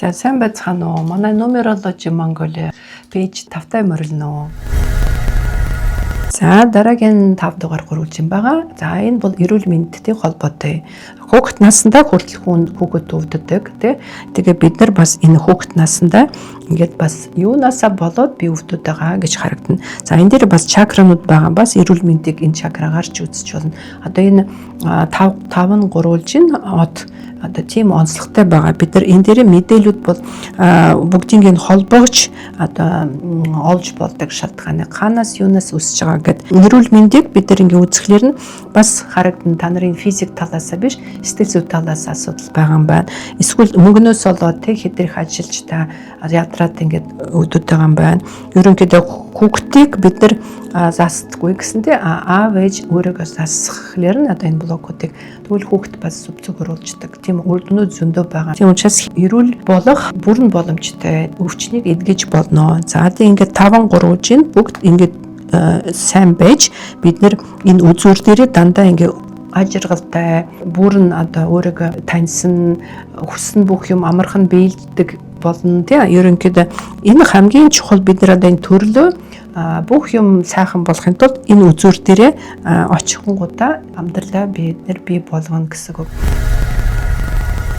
За сайн байцгаана уу? Манай Numerology Mongolia пэйж 5-тай морилно. За дараагийн 5 дугаар гөрүүлж байгаа. За энэ бол эрүүл мэндтэй холбоотой. Хүүхэд наснда хүртэл хүүхэд өвддөг тий. Тэгээ бид нар бас энэ хүүхэд наснда ингээд бас юунаасаа болоод би өвдөд байгаа гэж харагдана. За энэ дээр бас чакранууд байгаа. Бас эрүүл мэндийг энэ чакрагаар ч үзэж болно. Одоо энэ 5 нь гурвуулжин од одоо тийм онцлогтой байгаа. Бид нар энэ дээр мэдээлүүд бол бүгдийг нь холбоож одоо олж болдог шалтгааны ханаас юунаас үүсэж байгаа гэд эрүүл мэндийг бид нар ингээ үзэхлээр нь бас харагдана. Та нарын физик талаасаа биш сэтгэл зүй талаас асуудал байгаа юм байна. Эсвэл мөнгнөөс болоод тэг хэдрэх ажиллаж та ядраад ингээд өвдөд байгаа юм байна. Ерөнхийдөө хүүхдийг бид нар заасдаггүй гэсэнтэй аав ээж өөрийгөө засахлаар нь одоо энэ блокуудыг тэгвэл хүүхд бас зөв оруулждаг. Тийм үрднүүд зөндөө байгаа. Тийм учраас эрүүл болох бүрэн боломжтой өвчнийг эдгэж болно. За тийм ингээд 5-3 бүгд ингээд сайн байж бид нар энэ үзүүр дээрээ дандаа ингээд ажиргалтай бүрэн одоо өөрийгөө таньсан хүссэн бүх юм амархан биелдэг болно тийм. Ерөнхийдөө энэ хамгийн чухал бид нар одоо энэ төрлөө бүх юм сайхан болохын тулд энэ үзүүр дээрээ очихгонгуудаа амьдралаа бид нар бий болгоно гэсэн үг.